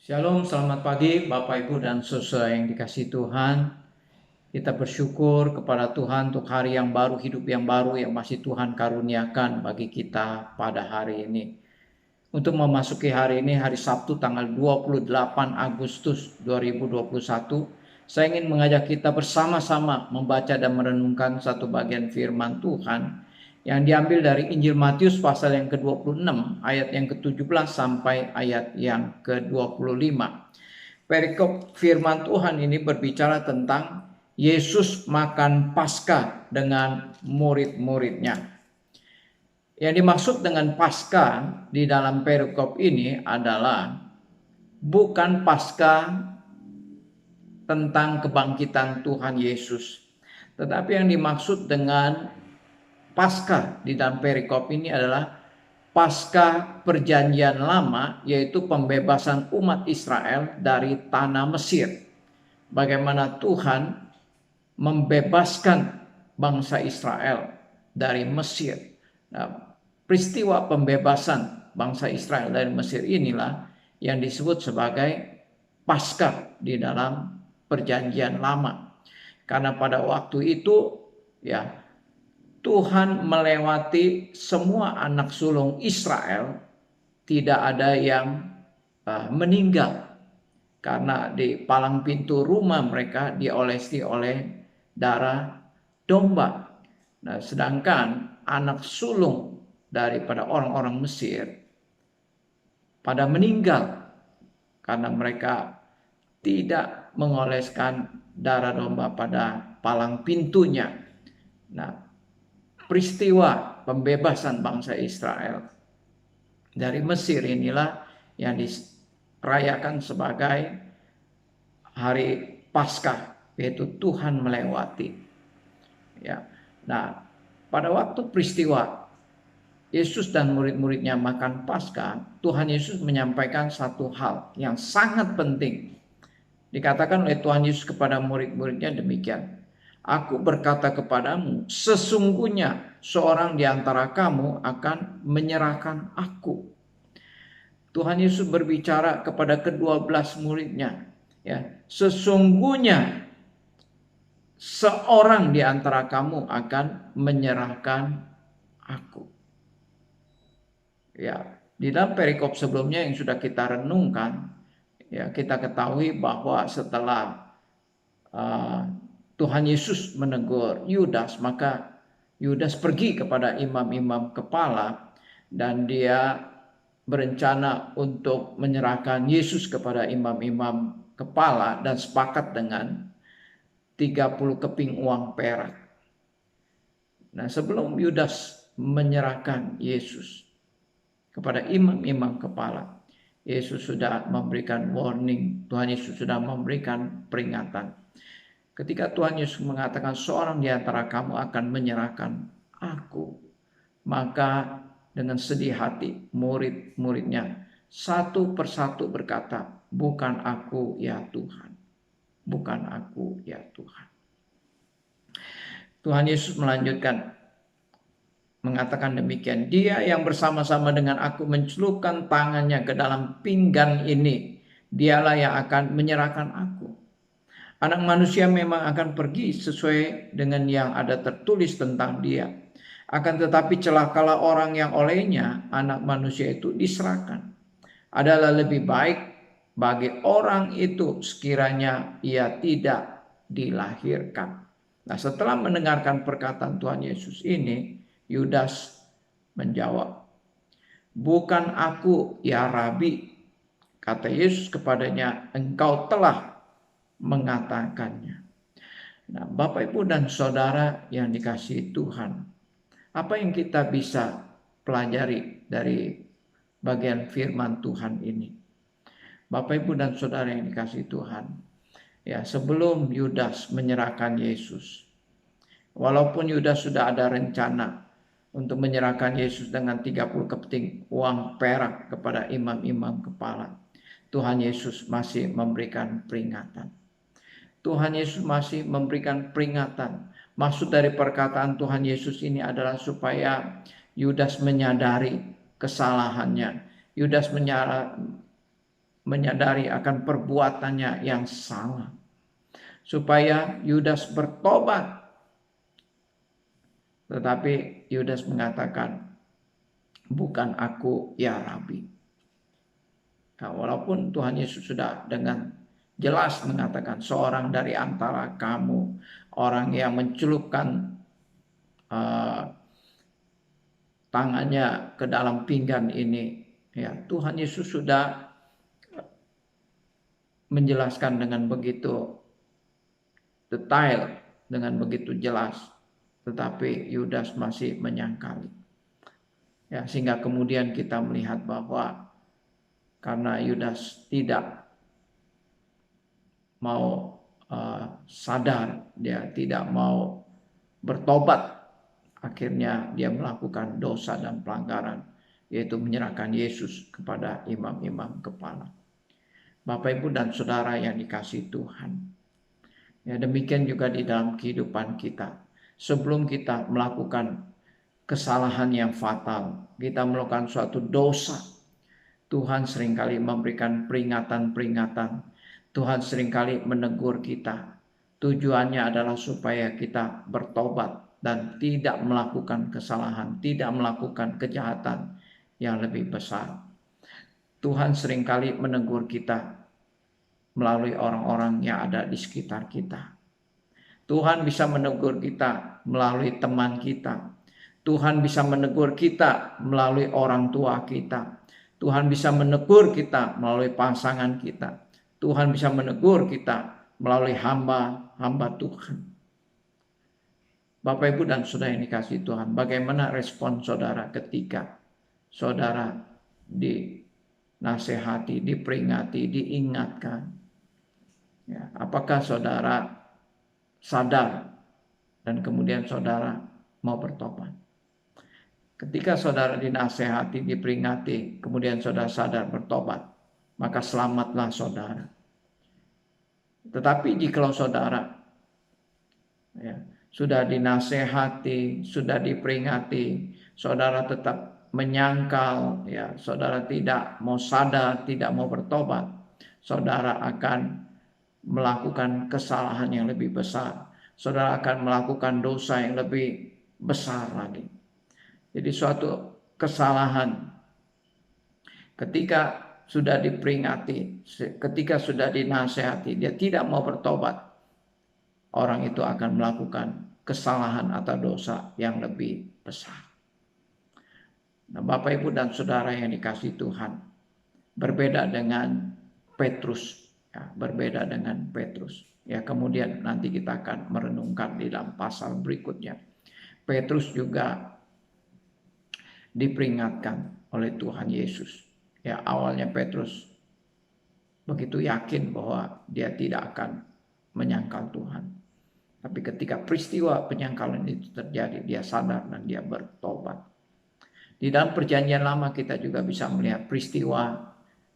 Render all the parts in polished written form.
Shalom, selamat pagi Bapak Ibu dan saudara yang dikasihi Tuhan. Kita bersyukur kepada Tuhan untuk hari yang baru, hidup yang baru yang masih Tuhan karuniakan bagi kita pada hari ini. Untuk memasuki hari ini, hari Sabtu tanggal 28 Agustus 2021, saya ingin mengajak kita bersama-sama membaca dan merenungkan satu bagian firman Tuhan yang diambil dari Injil Matius pasal yang ke-26 ayat yang ke-17 sampai ayat yang ke-25. Perikop firman Tuhan ini berbicara tentang Yesus makan Paskah dengan murid-muridnya. Yang dimaksud dengan Paskah di dalam perikop ini adalah bukan Paskah tentang kebangkitan Tuhan Yesus, tetapi yang dimaksud dengan Paskah di dalam perikop ini adalah Paskah Perjanjian Lama, yaitu pembebasan umat Israel dari tanah Mesir. Bagaimana Tuhan membebaskan bangsa Israel dari Mesir. Nah, peristiwa pembebasan bangsa Israel dari Mesir inilah yang disebut sebagai Paskah di dalam Perjanjian Lama. Karena pada waktu itu ya Tuhan melewati semua anak sulung Israel, tidak ada yang meninggal karena di palang pintu rumah mereka diolesi oleh darah domba. Nah, sedangkan anak sulung daripada orang-orang Mesir pada meninggal karena mereka tidak mengoleskan darah domba pada palang pintunya. Nah, peristiwa pembebasan bangsa Israel dari Mesir inilah yang dirayakan sebagai hari Paskah, yaitu Tuhan melewati. Ya. Nah, pada waktu peristiwa Yesus dan murid-muridnya makan Paskah, Tuhan Yesus menyampaikan satu hal yang sangat penting. Dikatakan oleh Tuhan Yesus kepada murid-muridnya demikian. Aku berkata kepadamu, sesungguhnya seorang di antara kamu akan menyerahkan aku. Tuhan Yesus berbicara kepada ke-12 muridnya. Ya, sesungguhnya seorang di antara kamu akan menyerahkan aku. Ya, di dalam perikop sebelumnya yang sudah kita renungkan, ya kita ketahui bahwa setelah Tuhan Yesus menegur Yudas, maka Yudas pergi kepada imam-imam kepala dan dia berencana untuk menyerahkan Yesus kepada imam-imam kepala dan sepakat dengan 30 keping uang perak. Nah, sebelum Yudas menyerahkan Yesus kepada imam-imam kepala, Yesus sudah memberikan warning, Tuhan Yesus sudah memberikan peringatan. Ketika Tuhan Yesus mengatakan seorang di antara kamu akan menyerahkan aku, maka dengan sedih hati murid-muridnya satu persatu berkata, bukan aku ya Tuhan, bukan aku ya Tuhan. Tuhan Yesus melanjutkan mengatakan demikian, dia yang bersama-sama dengan aku mencelupkan tangannya ke dalam pinggan ini, dialah yang akan menyerahkan aku. Anak manusia memang akan pergi sesuai dengan yang ada tertulis tentang dia. Akan tetapi celakalah orang yang olehnya anak manusia itu diserahkan. Adalah lebih baik bagi orang itu sekiranya ia tidak dilahirkan. Nah, setelah mendengarkan perkataan Tuhan Yesus ini, Yudas menjawab, bukan aku ya Rabi. Kata Yesus kepadanya, engkau telah mengatakannya. Nah, Bapak, Ibu, dan Saudara yang dikasihi Tuhan, apa yang kita bisa pelajari dari bagian firman Tuhan ini? Bapak, Ibu, dan Saudara yang dikasihi Tuhan, ya sebelum Yudas menyerahkan Yesus, walaupun Yudas sudah ada rencana untuk menyerahkan Yesus dengan 30 keping uang perak kepada imam-imam kepala, Tuhan Yesus masih memberikan peringatan. Tuhan Yesus masih memberikan peringatan. Maksud dari perkataan Tuhan Yesus ini adalah supaya Yudas menyadari kesalahannya. Yudas menyadari akan perbuatannya yang salah, supaya Yudas bertobat. Tetapi Yudas mengatakan, bukan aku ya Rabi. Nah, walaupun Tuhan Yesus sudah dengan jelas mengatakan, seorang dari antara kamu, orang yang mencelupkan tangannya ke dalam pinggan ini, ya Tuhan Yesus sudah menjelaskan dengan begitu detail, dengan begitu jelas, tetapi Yudas masih menyangkali. Ya, sehingga kemudian kita melihat bahwa karena Yudas tidak mau sadar, dia tidak mau bertobat, akhirnya dia melakukan dosa dan pelanggaran, yaitu menyerahkan Yesus kepada imam-imam kepala. Bapak, Ibu, dan Saudara yang dikasihi Tuhan, ya demikian juga di dalam kehidupan kita. Sebelum kita melakukan kesalahan yang fatal, kita melakukan suatu dosa, Tuhan seringkali memberikan peringatan-peringatan. Tuhan seringkali menegur kita. Tujuannya adalah supaya kita bertobat dan tidak melakukan kesalahan, tidak melakukan kejahatan yang lebih besar. Tuhan seringkali menegur kita melalui orang-orang yang ada di sekitar kita. Tuhan bisa menegur kita melalui teman kita. Tuhan bisa menegur kita melalui orang tua kita. Tuhan bisa menegur kita melalui pasangan kita. Tuhan bisa menegur kita melalui hamba-hamba Tuhan. Bapak, Ibu, dan Saudara yang dikasihi Tuhan, bagaimana respon saudara ketika saudara dinasehati, diperingati, diingatkan? Ya, apakah saudara sadar dan kemudian saudara mau bertobat? Ketika saudara dinasehati, diperingati, kemudian saudara sadar bertobat, maka selamatlah saudara. Tetapi jika saudara ya, sudah dinasehati, sudah diperingati, saudara tetap menyangkal, ya, saudara tidak mau sadar, tidak mau bertobat, saudara akan melakukan kesalahan yang lebih besar. Saudara akan melakukan dosa yang lebih besar lagi. Jadi suatu kesalahan ketika sudah diperingati, ketika sudah dinasehati, dia tidak mau bertobat, orang itu akan melakukan kesalahan atau dosa yang lebih besar. Nah, Bapak, Ibu, dan Saudara yang dikasihi Tuhan, berbeda dengan Petrus, ya, berbeda dengan Petrus. Ya, kemudian nanti kita akan merenungkan di dalam pasal berikutnya. Petrus juga diperingatkan oleh Tuhan Yesus. Ya, awalnya Petrus begitu yakin bahwa dia tidak akan menyangkal Tuhan. Tapi ketika peristiwa penyangkalan itu terjadi, dia sadar dan dia bertobat. Di dalam perjanjian lama kita juga bisa melihat peristiwa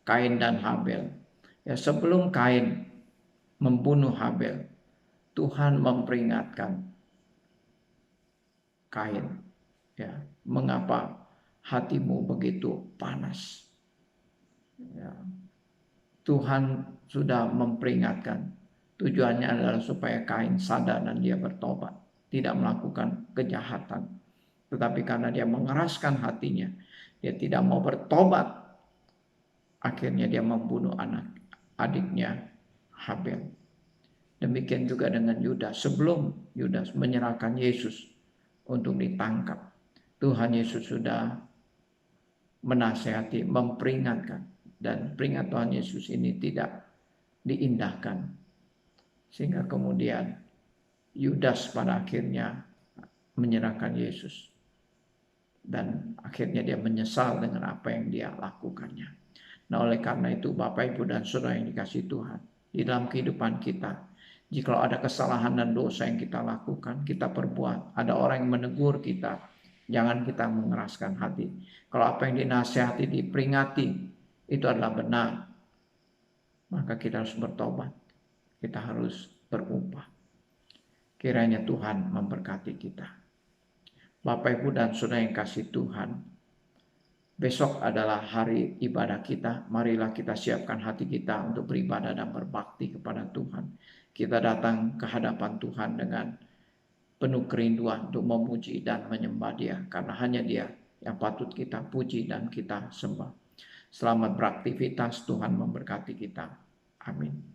Kain dan Habel. Ya, sebelum Kain membunuh Habel, Tuhan memperingatkan Kain, ya, mengapa hatimu begitu panas? Ya, Tuhan sudah memperingatkan. Tujuannya adalah supaya Kain sadar dan dia bertobat, tidak melakukan kejahatan. Tetapi karena dia mengeraskan hatinya, dia tidak mau bertobat, akhirnya dia membunuh anak adiknya Habel. Demikian juga dengan Yudas. Sebelum Yudas menyerahkan Yesus untuk ditangkap, Tuhan Yesus sudah menasehati, memperingatkan, dan peringatan Tuhan Yesus ini tidak diindahkan, sehingga kemudian Yudas pada akhirnya menyerahkan Yesus, dan akhirnya dia menyesal dengan apa yang dia lakukannya. Nah, oleh karena itu Bapak, Ibu, dan Saudara yang dikasihi Tuhan, di dalam kehidupan kita, jika ada kesalahan dan dosa yang kita lakukan, kita perbuat, ada orang yang menegur kita, jangan kita mengeraskan hati. Kalau apa yang dinasihati, diperingati, itu adalah benar, maka kita harus bertobat. Kita harus berubah. Kiranya Tuhan memberkati kita. Bapak, Ibu, dan Saudara yang kasih Tuhan, Besok adalah hari ibadah kita. Marilah kita siapkan hati kita untuk beribadah dan berbakti kepada Tuhan. Kita datang ke hadapan Tuhan dengan penuh kerinduan untuk memuji dan menyembah Dia, karena hanya Dia yang patut kita puji dan kita sembah. Selamat beraktivitas, Tuhan memberkati kita. Amin.